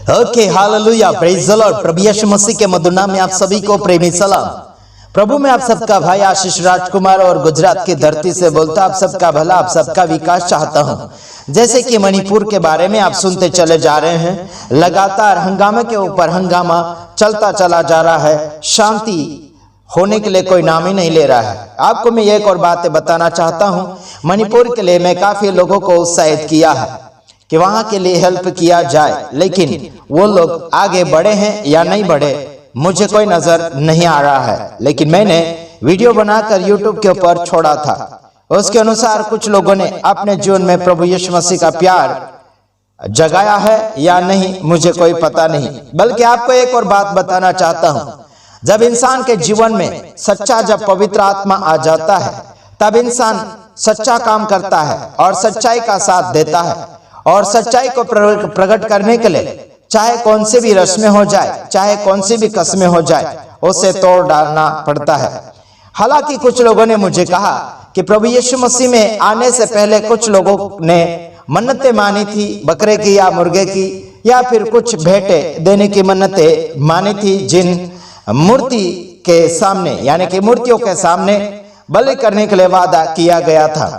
Okay, hallelujah, praise the Lord. प्रभु यीशु मसीह के मधुर नाम में आप सभी को प्रेमी सलाम। प्रभु में आप सबका भाई आशीष राजकुमार और गुजरात की धरती से बोलता आप सबका भला, आप सबका विकास चाहता हूँ। जैसे कि मणिपुर के बारे में आप सुनते चले जा रहे हैं, लगातार हंगामे के ऊपर हंगामा चलता चला जा रहा है, शांति होने के लिए कोई नाम ही नहीं ले रहा है। आपको मैं एक और बात बताना चाहता हूँ, मणिपुर के लिए मैं काफी लोगों को उत्साहित किया है कि वहां के लिए हेल्प किया जाए, लेकिन वो लोग आगे बढ़े हैं या नहीं बढ़े मुझे कोई नजर नहीं आ रहा है। लेकिन मैंने वीडियो बनाकर यूट्यूब के ऊपर छोड़ा था, उसके अनुसार कुछ लोगों ने अपने जीवन में प्रभु यीशु मसीह का प्यार जगाया है या नहीं मुझे कोई पता नहीं। बल्कि आपको एक और बात बताना चाहता हूँ, जब इंसान के जीवन में सच्चा जब पवित्र आत्मा आ जाता है तब इंसान सच्चा काम करता है और सच्चाई का साथ देता है, और सच्चाई को प्रकट करने के लिए चाहे कौन सी भी रस्में हो जाए, चाहे कौन सी भी कस्में हो जाए, उसे तोड़ डालना पड़ता है। हालांकि कुछ लोगों ने मुझे कहा कि प्रभु यीशु मसीह में आने से पहले कुछ लोगों ने मन्नतें मानी थी, बकरे की या मुर्गे की, या फिर कुछ भेंटे देने की मन्नतें मानी थी, जिन मूर्ति के सामने यानी कि मूर्तियों के सामने बलि करने के लिए वादा किया गया था।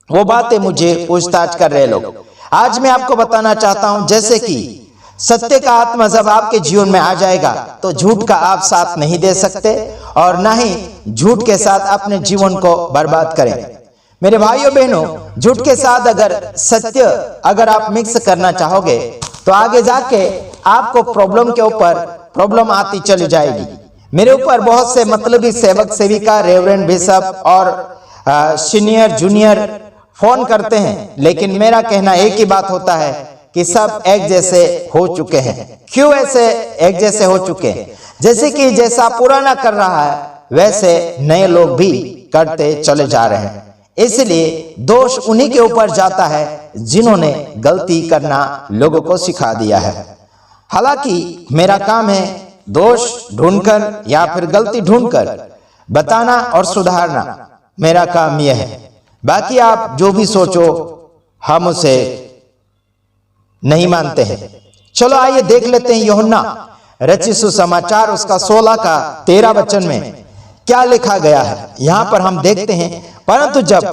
वो बातें मुझे पूछताछ कर रहे लोग। आज मैं आपको बताना चाहता हूं, जैसे कि सत्य का आत्मा जब आपके जीवन में आ जाएगा तो झूठ का आप साथ नहीं दे सकते और ना ही झूठ के साथ अपने जीवन को बर्बाद करें। मेरे भाइयों बहनों, झूठ के साथ अगर सत्य अगर आप मिक्स करना चाहोगे तो आगे जाके आपको प्रॉब्लम के ऊपर प्रॉब्लम आती चली जाएगी। मेरे ऊपर बहुत से मतलबी सेवक सेविका, रेवरेंड बिशप और सीनियर जूनियर फोन करते हैं, लेकिन मेरा कहना एक ही बात होता है कि सब एक जैसे हो चुके हैं। क्यों ऐसे एक जैसे हो चुके हैं? जैसे कि जैसा पुराना कर रहा है वैसे नए लोग भी करते चले जा रहे हैं। इसलिए दोष उन्हीं के ऊपर जाता है जिन्होंने गलती करना लोगों को सिखा दिया है। हालांकि मेरा काम है दोष ढूंढकर या फिर गलती ढूंढकर बताना और सुधारना, मेरा काम यह है। बाकी आप जो भी सोचो हम उसे नहीं मानते हैं। चलो आइए देख लेते हैं यूहन्ना रचित सुसमाचार उसका 16 का 13 वचन में क्या लिखा गया है। यहां पर हम देखते हैं, परंतु जब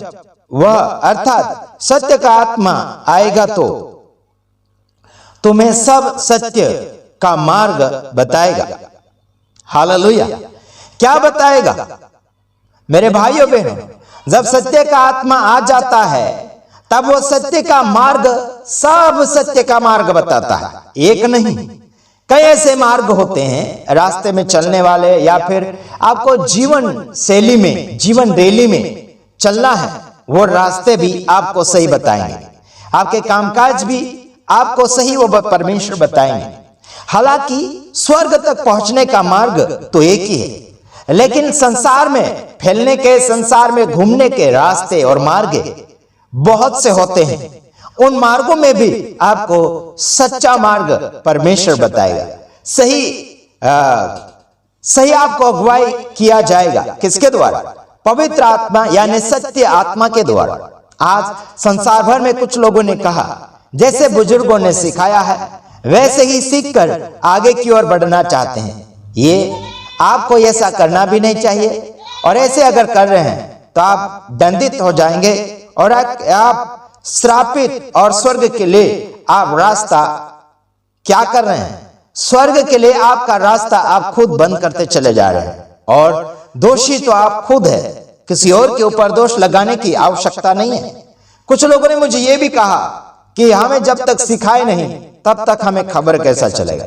वह अर्थात सत्य का आत्मा आएगा तो तुम्हें सब सत्य का मार्ग बताएगा। हालेलुया। क्या बताएगा? मेरे भाइयों बहनों, जब सत्य का आत्मा आ जाता है तब वो सत्य का मार्ग, सब सत्य का मार्ग बताता है। एक नहीं, कई ऐसे मार्ग होते हैं रास्ते में चलने वाले, या फिर आपको जीवन शैली में, जीवन रैली में चलना है, वो रास्ते भी आपको सही बताएंगे। आपके कामकाज भी आपको सही वो परमेश्वर बताएंगे। हालांकि स्वर्ग तक पहुंचने का मार्ग तो एक ही है, लेकिन संसार में फैलने के, संसार में घूमने के रास्ते और मार्ग बहुत से होते हैं। उन मार्गों में भी आपको सच्चा मार्ग परमेश्वर बताएगा। सही आपको अगुवाई किया जाएगा। किसके द्वारा? पवित्र आत्मा यानी सत्य आत्मा के द्वारा। आज संसार भर में कुछ लोगों ने कहा, जैसे बुजुर्गों ने सिखाया है वैसे ही सीखकर आगे की ओर बढ़ना चाहते हैं। ये आपको ऐसा करना भी नहीं चाहिए, और ऐसे अगर कर रहे हैं तो आप दंडित हो जाएंगे और आप श्रापित, और स्वर्ग के लिए आप रास्ता क्या कर रहे हैं? स्वर्ग के लिए आपका रास्ता आप खुद बंद करते चले जा रहे हैं, और दोषी तो आप खुद है। किसी और के ऊपर दोष लगाने की आवश्यकता नहीं है। कुछ लोगों ने मुझे यह भी कहा कि हमें जब तक सिखाए नहीं तब तक हमें खबर कैसा चलेगा।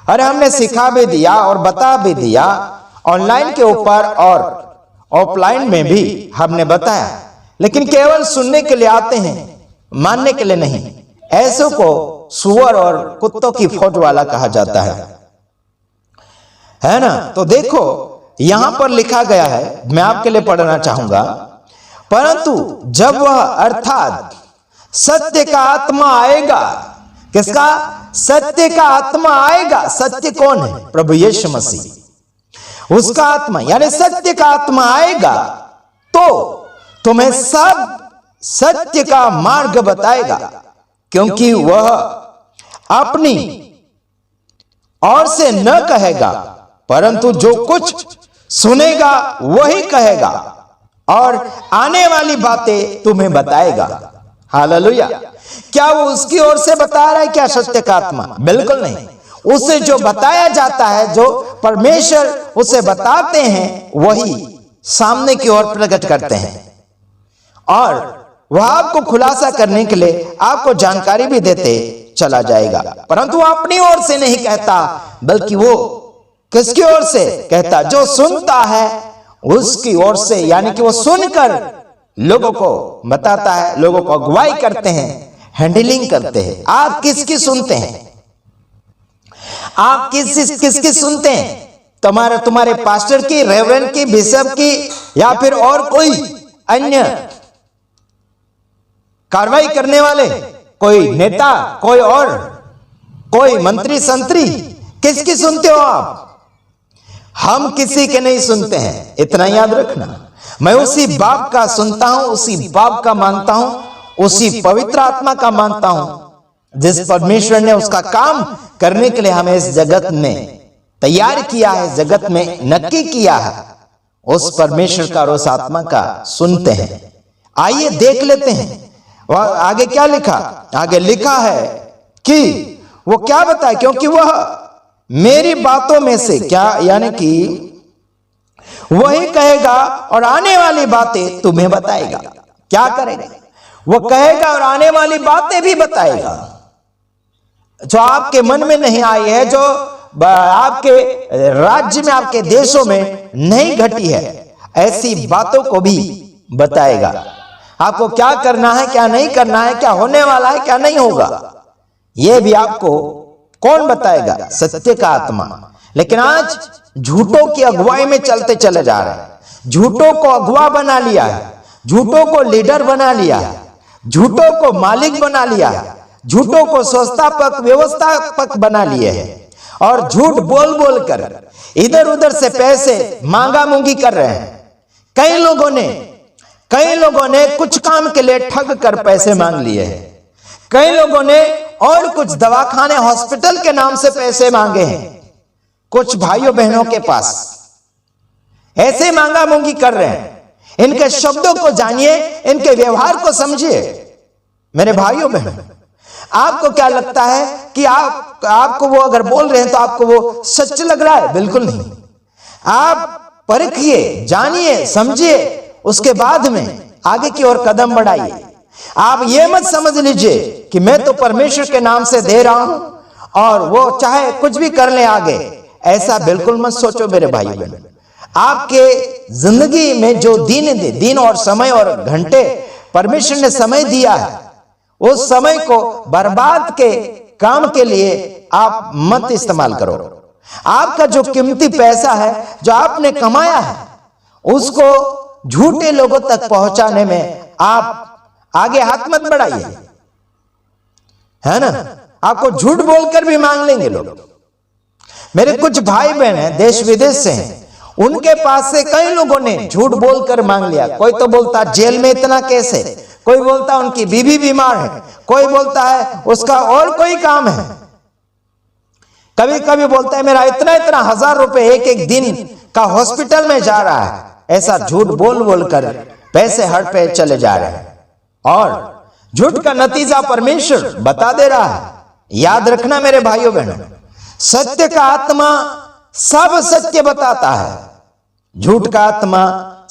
अरे हमने सिखा भी दिया और बता भी दिया, ऑनलाइन के ऊपर और ऑफलाइन में भी हमने बताया, लेकिन केवल सुनने के लिए आते हैं, मानने के लिए नहीं। ऐसों को सुअर और कुत्तों की फौज वाला कहा जाता है ना। तो देखो यहां पर लिखा गया है, मैं आपके लिए पढ़ना चाहूंगा, परंतु जब वह अर्थात सत्य का आत्मा आएगा। किसका? सत्य का आत्मा आएगा। सत्य कौन है? प्रभु यीशु मसीह। उसका आत्मा यानी सत्य का आत्मा आएगा तो तुम्हें सब सत्य का मार्ग बताएगा, क्योंकि वह अपनी और से न कहेगा, परंतु जो कुछ सुनेगा वही कहेगा और आने वाली बातें तुम्हें बताएगा। हालेलुया। क्या वो उसकी ओर से बता रहा है क्या सत्य का आत्मा? बिल्कुल नहीं। उसे जो बताया जाता है, जो परमेश्वर उसे बताते हैं, वही सामने की ओर प्रकट करते हैं और वह आपको खुलासा करने के लिए आपको जानकारी भी देते चला जाएगा। परंतु वो अपनी ओर से नहीं कहता, बल्कि वो किसकी ओर से कहता? जो सुनता है उसकी ओर से, यानी कि वो सुनकर लोगों को बताता है, लोगों को अगुवाई करते हैं, हैंडलिंग करते हैं। आप किसकी सुनते हैं? आप किसकी सुनते हैं? तुम्हारे पास्टर की, रेवरेंड की, बिशप की, या फिर और कोई अन्य कार्रवाई करने वाले, कोई नेता, कोई और कोई मंत्री संतरी, किसकी सुनते हो आप? हम किसी के नहीं सुनते हैं, इतना याद रखना। मैं उसी बाप का सुनता हूं, उसी बाप का मानता हूं, उसी पवित्र आत्मा का मानता हूं जिस परमेश्वर ने उसका काम करने के लिए हमें इस जगत में तैयार किया है, जगत में नक्की किया है। उस परमेश्वर का और उस आत्मा का सुनते हैं। आइए देख लेते हैं वह आगे क्या लिखा। आगे लिखा है कि वो क्या बताए, क्योंकि वह मेरी बातों में से क्या, यानी कि वही कहेगा और आने वाली बातें तुम्हें बताएगा। क्या करेगा? वो कहेगा और आने वाली बातें भी बताएगा, जो आपके मन में नहीं आई है, जो आपके राज्य में, आपके देशों में नहीं घटी है, ऐसी बातों को भी बताएगा। आपको क्या करना है, क्या नहीं करना है, क्या होने वाला है, क्या नहीं होगा, यह भी आपको कौन बताएगा? सत्य का आत्मा। लेकिन आज झूठों की अगुवाई में चलते चले जा रहे हैं। झूठों को अगुवा बना लिया है, झूठों को लीडर बना लिया है, झूठों को मालिक बना लिया है, झूठों को संस्थापक व्यवस्थापक बना लिए हैं और झूठ बोल बोल कर इधर उधर से पैसे मांगा मूंगी कर रहे हैं। कई लोगों ने कुछ काम के लिए ठग कर पैसे मांग लिए हैं। कई लोगों ने और कुछ दवाखाने, हॉस्पिटल के नाम से पैसे मांगे हैं। कुछ भाइयों बहनों के पास ऐसे मांगा मूंगी कर रहे हैं। इनके शब्दों को जानिए, इनके व्यवहार को समझिए। मेरे भाइयों बहनों, आपको क्या लगता है कि आपको वो अगर बोल रहे हैं तो आपको वो सच लग रहा है? बिल्कुल नहीं। आप परखिए, जानिए, समझिए, उसके बाद में आगे की ओर कदम बढ़ाइए। आप ये मत समझ लीजिए कि मैं तो परमेश्वर के नाम से दे रहा हूं और वो चाहे कुछ भी कर ले आगे। ऐसा बिल्कुल मत सोचो मेरे भाई बहन। आपके जिंदगी में जो दिन और समय और घंटे परमेश्वर ने समय दिया है, उस समय को बर्बाद के काम के लिए आप मत इस्तेमाल करो। आपका जो कीमती पैसा है, जो आपने कमाया है, उसको झूठे लोगों तक पहुंचाने में आप आगे हाथ मत बढ़ाइए, है ना। आपको झूठ बोलकर भी मांग लेंगे लोग। मेरे कुछ भाई बहन हैं, देश विदेश से हैं, उनके पास से कई लोगों ने झूठ बोलकर मांग लिया। कोई तो बोलता जेल में इतना केस है, कोई बोलता उनकी बीवी बीमार है, कोई बोलता है उसका और कोई काम है, कभी कभी बोलता है मेरा इतना हजार रुपए एक दिन का हॉस्पिटल में जा रहा है। ऐसा झूठ बोल बोल कर पैसे हट पे चले जा रहे हैं और झूठ का नतीजा परमेश्वर बता दे रहा है। याद रखना मेरे भाइयों बहनों, सत्य का आत्मा सब सत्य बताता है। झूठ का आत्मा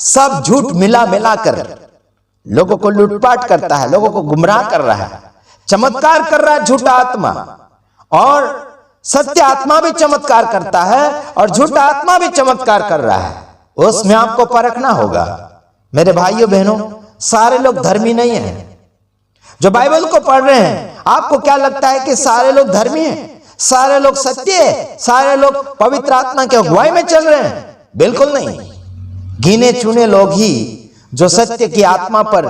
सब झूठ मिला कर लोगों को लूटपाट करता है, लोगों को गुमराह कर रहा है, चमत्कार कर रहा है झूठा आत्मा। और सत्य आत्मा भी चमत्कार करता है और झूठा आत्मा भी चमत्कार कर रहा है। उसमें आपको परखना होगा मेरे भाइयों बहनों। सारे लोग धर्मी नहीं हैं। जो बाइबल को पढ़ रहे हैं, आपको क्या लगता है कि सारे लोग धर्मी हैं, सारे लोग सत्य है, सारे लोग पवित्र आत्मा के अगुवाई में चल रहे हैं? बिल्कुल नहीं। गिने चुने लोग ही जो सत्य की आत्मा पर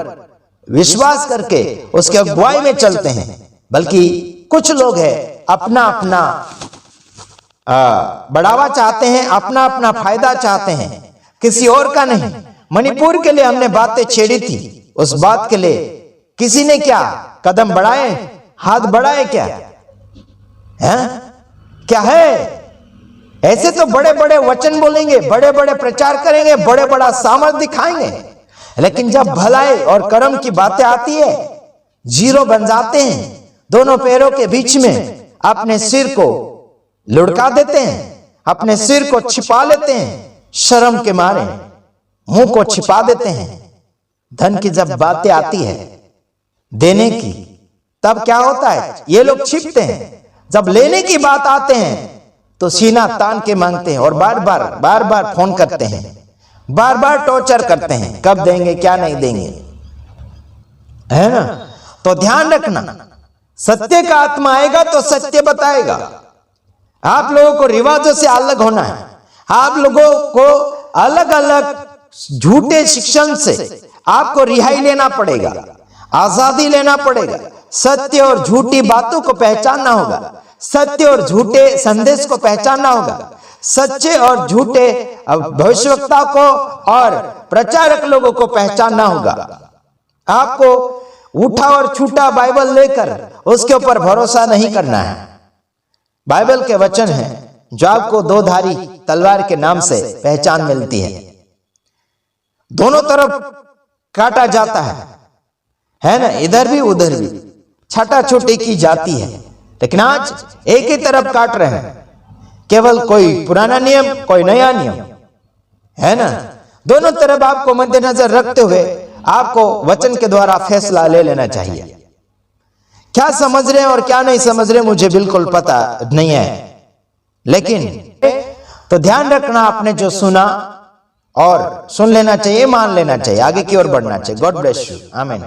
विश्वास करके उसके अगुवाई में चलते हैं, बल्कि कुछ लोग हैं अपना अपना बढ़ावा चाहते हैं, अपना अपना फायदा चाहते हैं, किसी और का नहीं। मणिपुर के लिए हमने बातें छेड़ी थी, उस बात के लिए किसी ने क्या कदम बढ़ाए, हाथ बढ़ाए क्या है? क्या है? ऐसे तो बड़े बड़े वचन बोलेंगे, बड़े बड़े प्रचार करेंगे, बड़े बड़ा सामर्थ दिखाएंगे, लेकिन जब भलाई और कर्म की बातें आती है, जीरो बन जाते हैं। दोनों पैरों के बीच में अपने सिर को लुढ़का देते हैं, अपने सिर को छिपा लेते हैं, शर्म के मारे मुंह को छिपा देते हैं। धन की जब बातें आती है देने की, तब क्या होता है? ये लोग छिपते हैं। जब लेने की बात आते हैं तो सीना तान के मांगते हैं और बार बार फोन करते हैं, बार बार टॉर्चर करते हैं, कब देंगे, क्या नहीं देंगे, है ना? तो ध्यान रखना, सत्य का आत्मा आएगा तो सत्य बताएगा। आप लोगों को रिवाजों से अलग होना है। आप लोगों को अलग अलग झूठे शिक्षण से आपको रिहाई लेना पड़ेगा, आजादी लेना पड़ेगा। सत्य और झूठी बातों को पहचानना होगा, सत्य और झूठे संदेश को पहचानना होगा, सच्चे और झूठे भविष्यवक्ता को और प्रचारक लोगों को पहचानना होगा। आपको उठा और छूटा बाइबल लेकर उसके ऊपर भरोसा नहीं करना है। बाइबल के वचन हैं जो आपको दो धारी तलवार के नाम से पहचान मिलती है। दोनों तरफ काटा जाता है ना, इधर भी उधर भी छटा छोटी की जाती है, लेकिन आज एक ही तरफ काट रहे हैं। केवल कोई पुराना नियम, कोई नया नियम, है ना? दोनों तरफ आपको मद्देनजर रखते हुए आपको वचन के द्वारा फैसला ले लेना चाहिए। क्या समझ रहे हैं और क्या नहीं समझ रहे मुझे बिल्कुल पता नहीं है, लेकिन तो ध्यान रखना, आपने जो सुना और सुन लेना चाहिए, मान लेना चाहिए, आगे की ओर बढ़ना चाहिए। गॉड ब्लेस यू, आमीन।